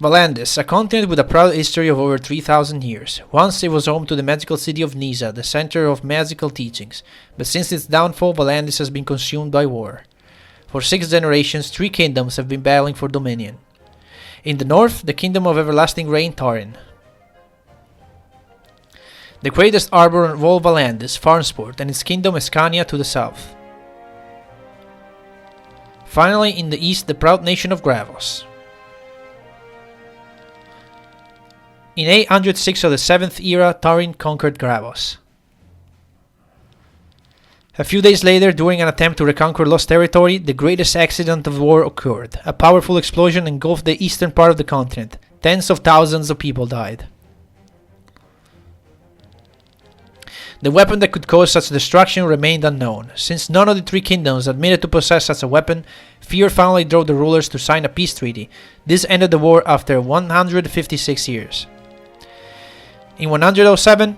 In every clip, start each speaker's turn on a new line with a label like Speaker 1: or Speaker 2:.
Speaker 1: Valandis, a continent with a proud history of over 3,000 years. Once it was home to the magical city of Nisa, the center of magical teachings, but since its downfall, Valandis has been consumed by war. For 6 generations, 3 kingdoms have been battling for dominion. In the north, the kingdom of everlasting rain, Tarin. The greatest arbor of all Valandis, Farnsport, and its kingdom Escania to the south. Finally, in the east, the proud nation of Gravos. In 806 of the 7th era, Tarin conquered Gravos. A few days later, during an attempt to reconquer lost territory, the greatest accident of war occurred. A powerful explosion engulfed the eastern part of the continent. Tens of thousands of people died. The weapon that could cause such destruction remained unknown. Since none of the 3 kingdoms admitted to possess such a weapon, fear finally drove the rulers to sign a peace treaty. This ended the war after 156 years. In 107,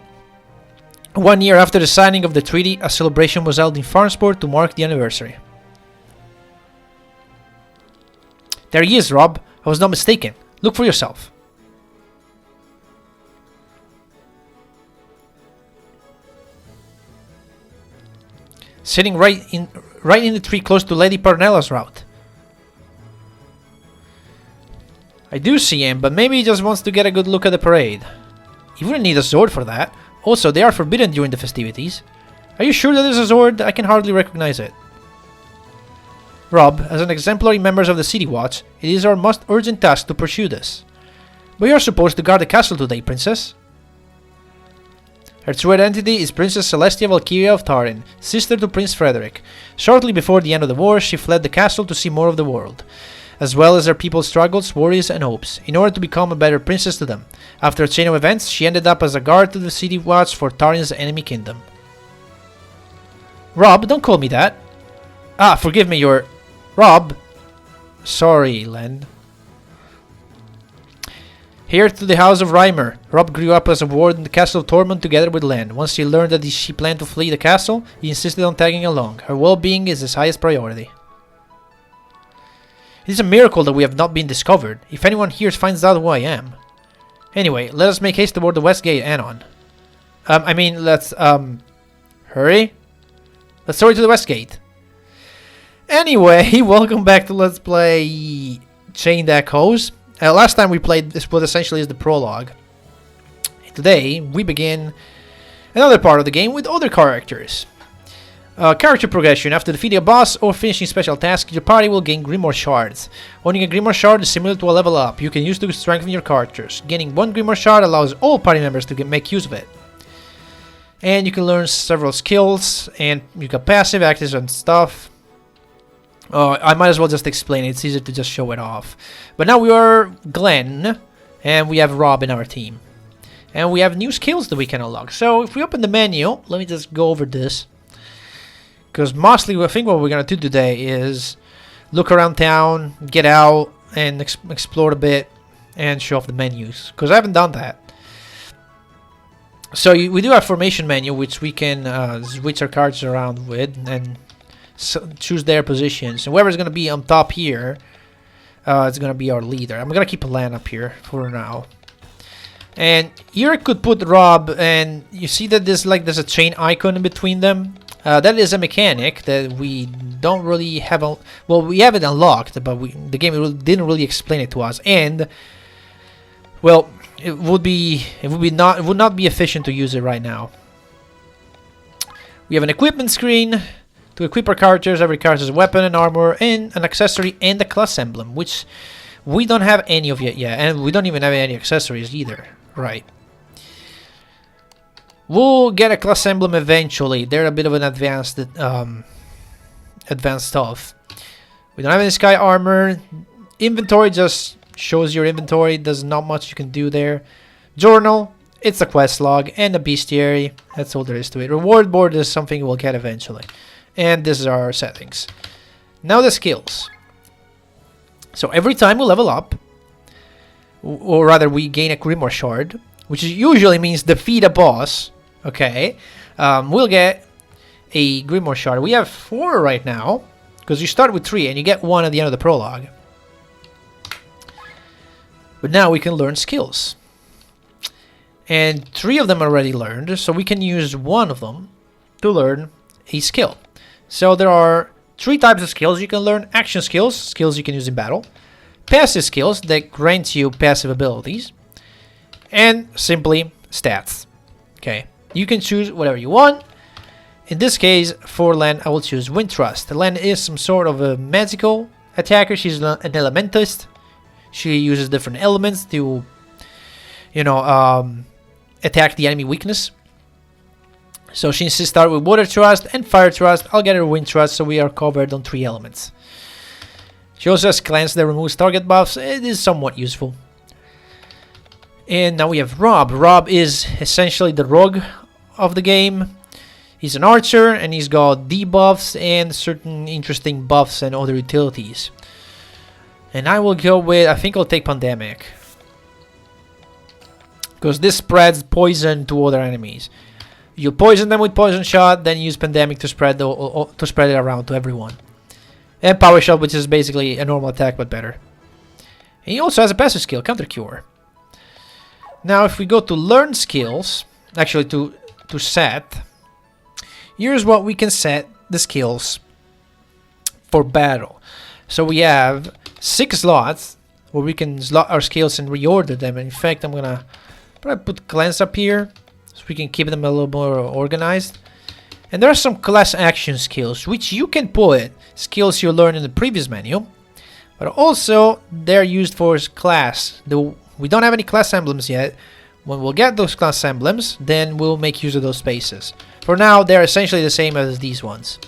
Speaker 1: 1 year after the signing of the treaty, a celebration was held in Farnsport to mark the anniversary. There he is, Rob. I was not mistaken. Look for yourself. Sitting right in the tree close to Lady Parnella's route. I do see him, but maybe he just wants to get a good look at the parade. You wouldn't need a sword for that. Also, they are forbidden during the festivities. Are you sure that there's a sword? I can hardly recognize it. Rob, as an exemplary member of the City Watch, it is our most urgent task to pursue this. But you are supposed to guard the castle today, Princess. Her true identity is Princess Celestia Valkyria of Tarin, sister to Prince Frederick. Shortly before the end of the war, she fled the castle to see more of the world, as well as her people's struggles, worries, and hopes, in order to become a better princess to them. After a chain of events, she ended up as a guard to the City Watch for Tarin's enemy kingdom. Rob, don't call me that. Ah, forgive me, you're... Rob. Sorry, Len. Here to the house of Reimer. Rob grew up as a ward in the castle of Tormund together with Len. Once he learned that she planned to flee the castle, he insisted on tagging along. Her well-being is his highest priority. It is a miracle that we have not been discovered. If anyone here finds out who I am. Anyway, let us make haste toward the west gate, Anon. Let's hurry. Let's hurry to the west gate. Anyway, welcome back to Let's Play Chained Echoes. Last time we played this was essentially the prologue. Today, we begin another part of the game with other characters. Character progression. After defeating a boss or finishing special tasks, your party will gain Grimoire Shards. Owning a Grimoire Shard is similar to a level up you can use to strengthen your characters. Gaining 1 Grimoire Shard allows all party members to make use of it. And you can learn several skills, and you got passive, active, and stuff. I might as well just explain it. It's easier to just show it off. But now we are Glenn, and we have Rob in our team. And we have new skills that we can unlock. So if we open the menu, let me just go over this. Because mostly I think what we're going to do today is look around town, get out, and explore a bit, and show off the menus. Because I haven't done that. So we do have formation menu, which we can switch our cards around with, and choose their positions. And whoever's going to be on top here, it's going to be our leader. I'm going to keep a land up here for now. And here I could put Rob, and you see that there's a chain icon in between them. That is a mechanic that we don't really have. Well, we have it unlocked, but the game didn't really explain it to us. And well, it would not be efficient to use it right now. We have an equipment screen. To equip our characters, every character has a weapon, an armor, and an accessory, and a class emblem, which we don't have any of yet, and we don't even have any accessories either. Right. We'll get a class emblem eventually. They're a bit of an advanced stuff. We don't have any sky armor. Inventory just shows your inventory. There's not much you can do there. Journal, it's a quest log, and a bestiary. That's all there is to it. Reward board is something we'll get eventually. And this is our settings. Now the skills. So every time we level up, or rather we gain a Grimoire Shard, which usually means defeat a boss, okay, we'll get a Grimoire Shard. We have 4 right now, because you start with 3 and you get 1 at the end of the prologue. But now we can learn skills. And 3 of them are already learned, so we can use one of them to learn a skill. So there are 3 types of skills you can learn. Action skills, skills you can use in battle. Passive skills that grant you passive abilities. And simply stats. Okay, you can choose whatever you want. In this case, for Len, I will choose Wind Thrust. Len is some sort of a magical attacker. She's an elementist. She uses different elements to, you know, attack the enemy weakness. So she needs to start with Water Thrust and Fire Thrust. I'll get her Wind Thrust, so we are covered on 3 elements. She also has Cleanse that removes target buffs. It is somewhat useful. And now we have Rob. Rob is essentially the rogue of the game. He's an archer, and he's got debuffs and certain interesting buffs and other utilities. And I will go with, I think I'll take Pandemic. Because this spreads poison to other enemies. You poison them with Poison Shot, then use Pandemic to spread it around to everyone. And Power Shot, which is basically a normal attack but better. And he also has a passive skill, Counter Cure. Now if we go to learn skills, actually to set, here's what we can set the skills for battle. So we have 6 slots where we can slot our skills and reorder them. And in fact, I'm gonna probably put Cleanse up here so we can keep them a little more organized. And there are some class action skills which you can put skills you learned in the previous menu, but also they're used for class. We don't have any class emblems yet. When we'll get those class emblems, then we'll make use of those spaces. For now, they're essentially the same as these ones.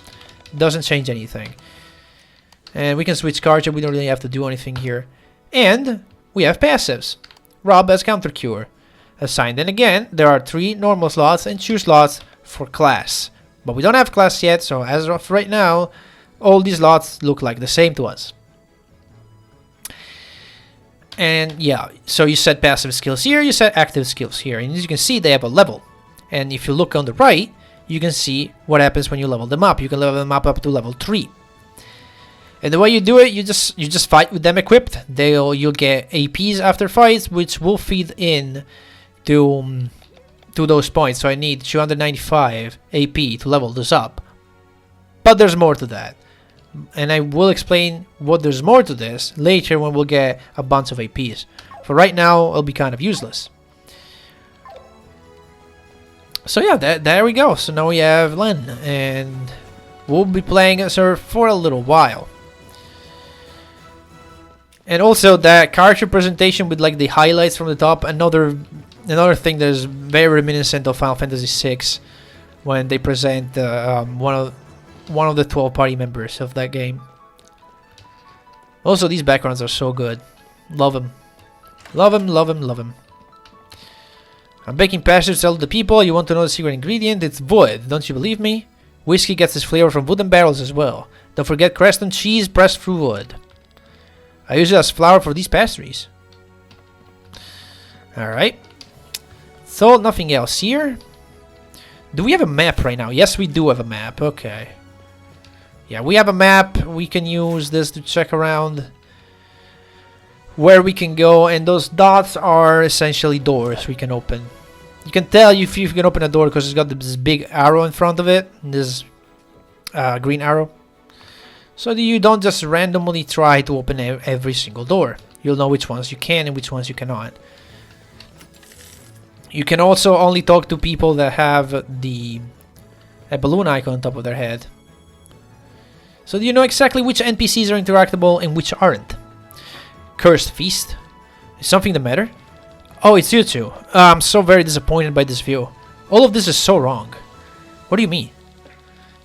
Speaker 1: Doesn't change anything. And we can switch cards, we don't really have to do anything here. And we have passives. Rob has Counter Cure assigned. And again, there are 3 normal slots and 2 slots for class. But we don't have class yet, so as of right now, all these slots look like the same to us. And yeah, so you set passive skills here, you set active skills here. And as you can see, they have a level. And if you look on the right, you can see what happens when you level them up. You can level them up to level 3. And the way you do it, you just fight with them equipped. You'll get APs after fights, which will feed in to those points. So I need 295 AP to level this up. But there's more to that. And I will explain what there's more to this later when we'll get a bunch of APs. For right now, it'll be kind of useless. So yeah, there we go. So now we have Len, and we'll be playing as her for a little while. And also that character presentation with like the highlights from the top, another thing that is very reminiscent of Final Fantasy VI when they present one of the 12 party members of that game. Also, these backgrounds are so good. Love them. Love them, love them, love them. I'm baking pastures to sell to the people. You want to know the secret ingredient? It's wood. Don't you believe me? Whiskey gets its flavor from wooden barrels as well. Don't forget Creston cheese pressed through wood. I use it as flour for these pastries. Alright. So, nothing else here. Do we have a map right now? Yes, we do have a map. Okay. Yeah, we have a map. We can use this to check around where we can go. And those dots are essentially doors we can open. You can tell if you can open a door because it's got this big arrow in front of it. This green arrow. So that you don't just randomly try to open every single door. You'll know which ones you can and which ones you cannot. You can also only talk to people that have a balloon icon on top of their head. So do you know exactly which NPCs are interactable and which aren't? Cursed Feast. Is something the matter? Oh, it's you two. I'm so very disappointed by this view. All of this is so wrong. What do you mean?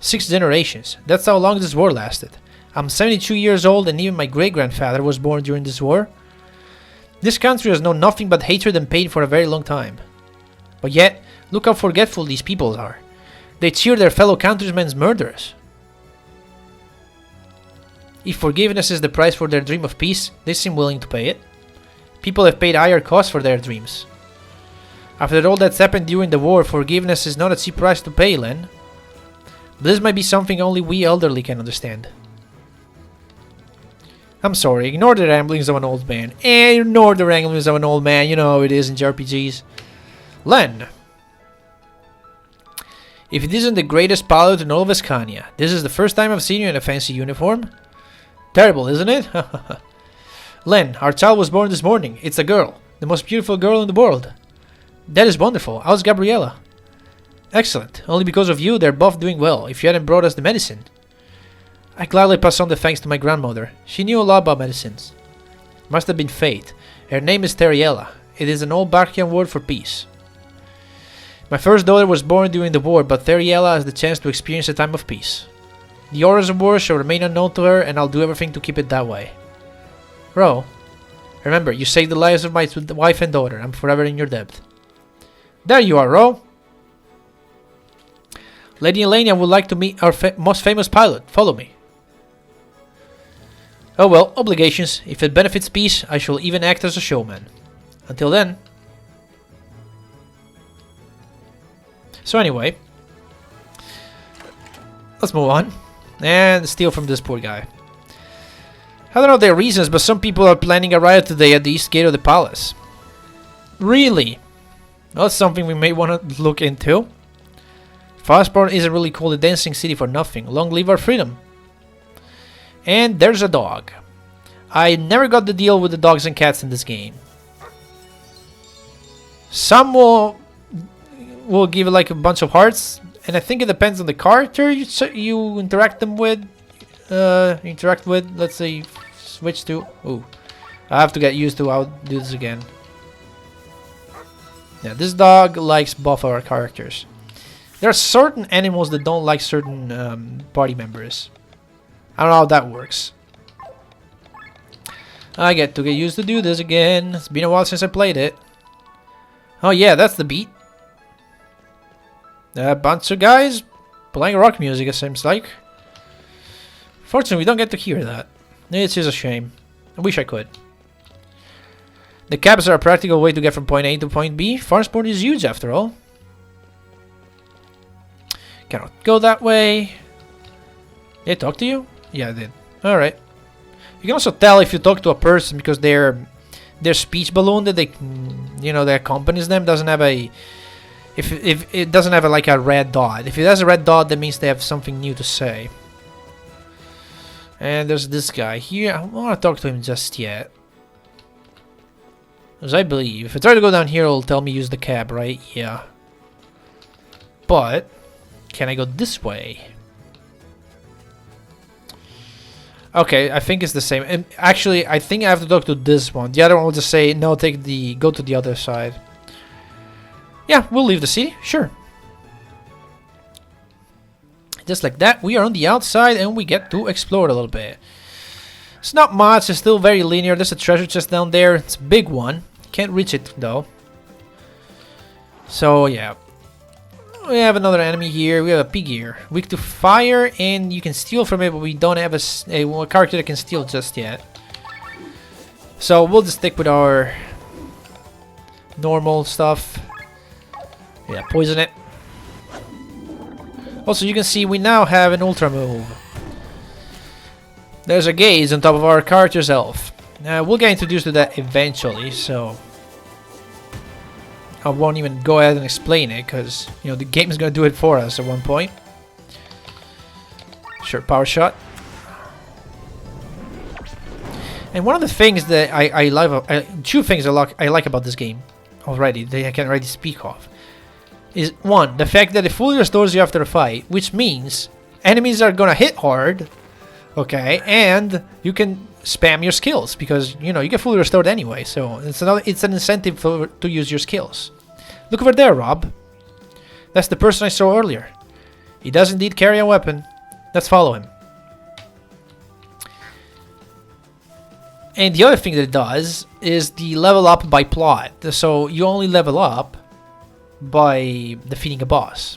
Speaker 1: 6 generations. That's how long this war lasted. I'm 72 years old and even my great-grandfather was born during this war. This country has known nothing but hatred and pain for a very long time. But yet, look how forgetful these people are. They cheer their fellow countrymen's murderers. If forgiveness is the price for their dream of peace, they seem willing to pay it. People have paid higher costs for their dreams. After all that's happened during the war, forgiveness is not a cheap price to pay, Len. This might be something only we elderly can understand. I'm sorry, ignore the ramblings of an old man. Ignore the ramblings of an old man, you know how it is in JRPGs. Len. If it isn't the greatest pilot in all of Escania, this is the first time I've seen you in a fancy uniform. Terrible, isn't it? Len, our child was born this morning. It's a girl. The most beautiful girl in the world. That is wonderful. How's Gabriella? Excellent. Only because of you, they're both doing well. If you hadn't brought us the medicine. I gladly pass on the thanks to my grandmother. She knew a lot about medicines. Must have been fate. Her name is Teriella. It is an old Barkian word for peace. My first daughter was born during the war, but Teriella has the chance to experience a time of peace. The horrors of war shall remain unknown to her, and I'll do everything to keep it that way. Ro, remember, you saved the lives of my wife and daughter. I'm forever in your debt. There you are, Ro. Lady Elenia would like to meet our most famous pilot. Follow me. Oh well, obligations. If it benefits peace, I shall even act as a showman. Until then. So anyway. Let's move on. And steal from this poor guy. I don't know their reasons, but some people are planning a riot today at the east gate of the palace. Really? Well, that's something we may want to look into. Fastborn isn't really called a dancing city for nothing. Long live our freedom. And there's a dog. I never got the deal with the dogs and cats in this game. Some will give it like a bunch of hearts, and I think it depends on the character you interact with. Let's say switch to. Ooh, I have to get used to how to do this again. Yeah, this dog likes both our characters. There are certain animals that don't like certain party members. I don't know how that works. I get to get used to do this again. It's been a while since I played it. Oh yeah, that's the beat. A bunch of guys playing rock music, it seems like. Fortunately, we don't get to hear that. It's just a shame. I wish I could. The cabs are a practical way to get from point A to point B. Farmsport is huge after all. Cannot go that way. Did I talk to you? Yeah, I did. Alright. You can also tell if you talk to a person because their speech balloon that they, that accompanies them doesn't have a, if it doesn't have like a red dot. If it has a red dot, that means they have something new to say. And there's this guy here. I don't want to talk to him just yet. As I believe, if I try to go down here, it'll tell me use the cab, right? Yeah. But can I go this way? Okay, I think it's the same. And actually, I think I have to talk to this one. The other one will just say, no, go to the other side. Yeah, we'll leave the city. Sure. Just like that, we are on the outside and we get to explore a little bit. It's not much, it's still very linear. There's a treasure chest down there. It's a big one. Can't reach it though. So yeah. We have another enemy here. We have a pig here. Weak to fire, and you can steal from it, but we don't have a character that can steal just yet. So we'll just stick with our normal stuff. Yeah, poison it. Also, you can see we now have an ultra move. There's a gaze on top of our character's health. We'll get introduced to that eventually, so I won't even go ahead and explain it, because the game is going to do it for us at one point. Sure, power shot. And one of the things that I love, two things I like about this game already, that I can already speak of, is one, the fact that it fully restores you after a fight, which means enemies are going to hit hard, okay, and you can spam your skills because you get fully restored anyway. So it's an incentive to use your skills. Look over there, Rob. That's the person I saw earlier. He does indeed carry a weapon. Let's follow him. And the other thing that it does is the level up by plot. So you only level up by defeating a boss.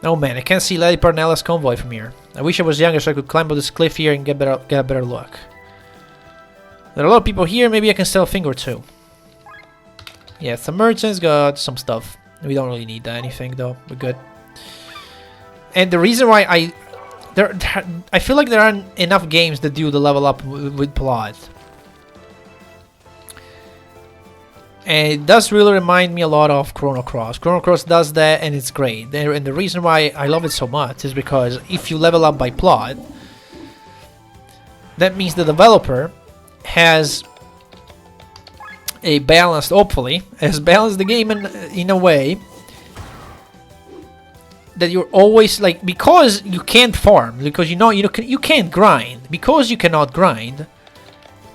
Speaker 1: Oh man, I can't see Lady Parnella's convoy from here. I wish I was younger so I could climb up this cliff here and get a better look. There are a lot of people here, maybe I can sell a thing or two. Yeah, some merchants got some stuff. We don't really need anything though, we're good. And the reason why I I feel like there aren't enough games that do the level up with plot. And it does really remind me a lot of Chrono Cross. Chrono Cross does that, and it's great. And the reason why I love it so much is because if you level up by plot, that means the developer has a balanced, hopefully, has balanced the game in a way that you're always like, because you can't farm, because you can't grind, because you cannot grind.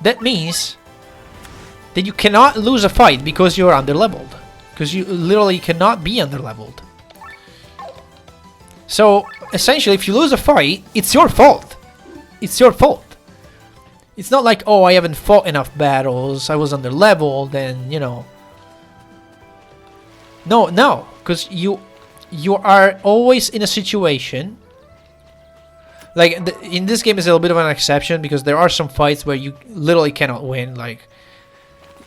Speaker 1: That means that you cannot lose a fight because you're underleveled, because you literally cannot be underleveled. So essentially, if you lose a fight, it's your fault. It's your fault. It's not like, oh, I haven't fought enough battles, I was underleveled, and you know. No, because you are always in a situation. Like in this game is a little bit of an exception because there are some fights where you literally cannot win. Like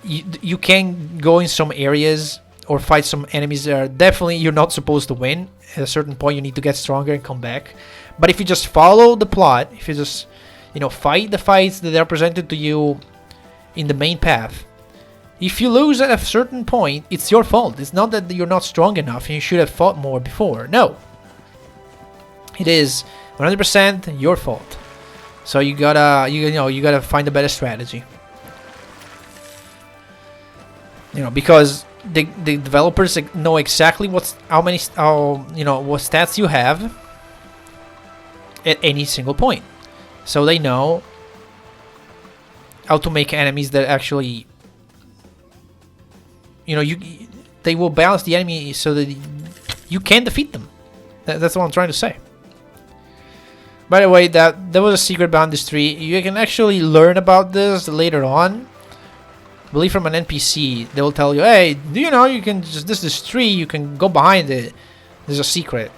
Speaker 1: you can go in some areas or fight some enemies that are definitely you're not supposed to win. At a certain point, you need to get stronger and come back. But if you just follow the plot, if you just fight the fights that are presented to you in the main path, if you lose at a certain point, it's your fault. It's not that you're not strong enough and you should have fought more before. No. It is 100% your fault. So you gotta find a better strategy. Because the developers know exactly what stats you have at any single point. So they know how to make enemies that actually they will balance the enemy so that you can defeat them. That's what I'm trying to say. By the way, that was a secret Valandis tree. You can actually learn about this later on. I believe from an NPC. They will tell you, hey, do you know you can just this tree, you can go behind it. There's a secret.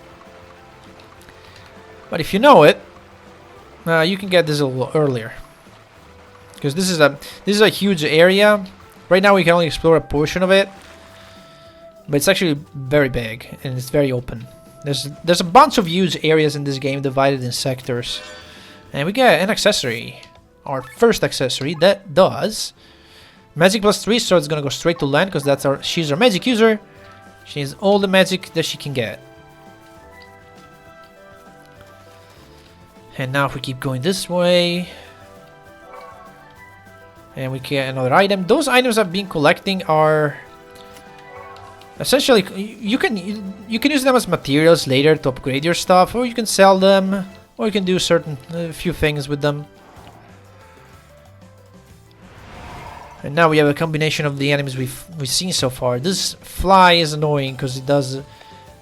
Speaker 1: But if you know it, you can get this a little earlier. Because this is a huge area. Right now we can only explore a portion of it, but it's actually very big and it's very open. There's a bunch of huge areas in this game divided in sectors, and we get an accessory, our first accessory that does magic +3, so it's gonna go straight to land because she's our magic user. She has all the magic that she can get. And now if we keep going this way, and we get another item. Those items I've been collecting are essentially you can use them as materials later to upgrade your stuff, or you can sell them, or you can do a few things with them. And now we have a combination of the enemies we've seen so far. This fly is annoying because it does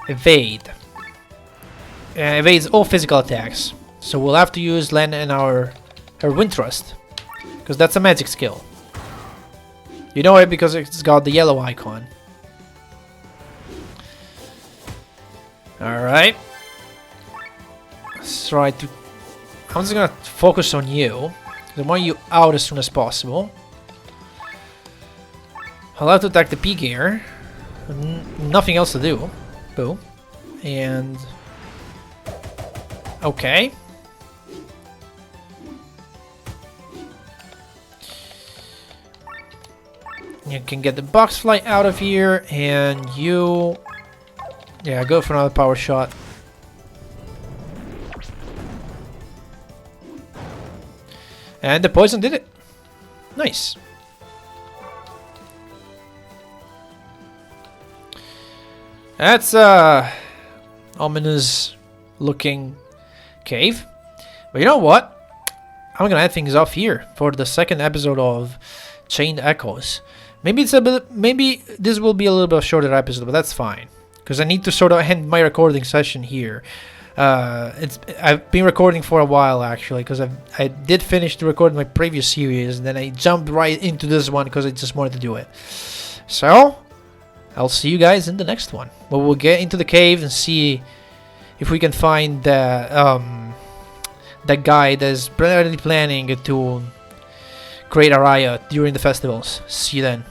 Speaker 1: evade. And evades all physical attacks. So we'll have to use Len and her Wind Thrust, because that's a magic skill. You know it because it's got the yellow icon. Alright. Let's try to... I'm just gonna focus on you. I want you out as soon as possible. I'll have to attack the P gear. Nothing else to do. Boo. And... okay. You can get the box fly out of here, and you... yeah, go for another power shot. And the poison did it. Nice. That's ominous looking cave. But you know what? I'm gonna end things off here for the second episode of Chained Echoes. Maybe this will be a little bit of a shorter episode, but that's fine. Because I need to sort of end my recording session here. I've been recording for a while actually, because I did finish to record my previous series, and then I jumped right into this one because I just wanted to do it. So I'll see you guys in the next one, where we'll get into the cave and see if we can find that guy that's planning to create a riot during the festivals. See you then.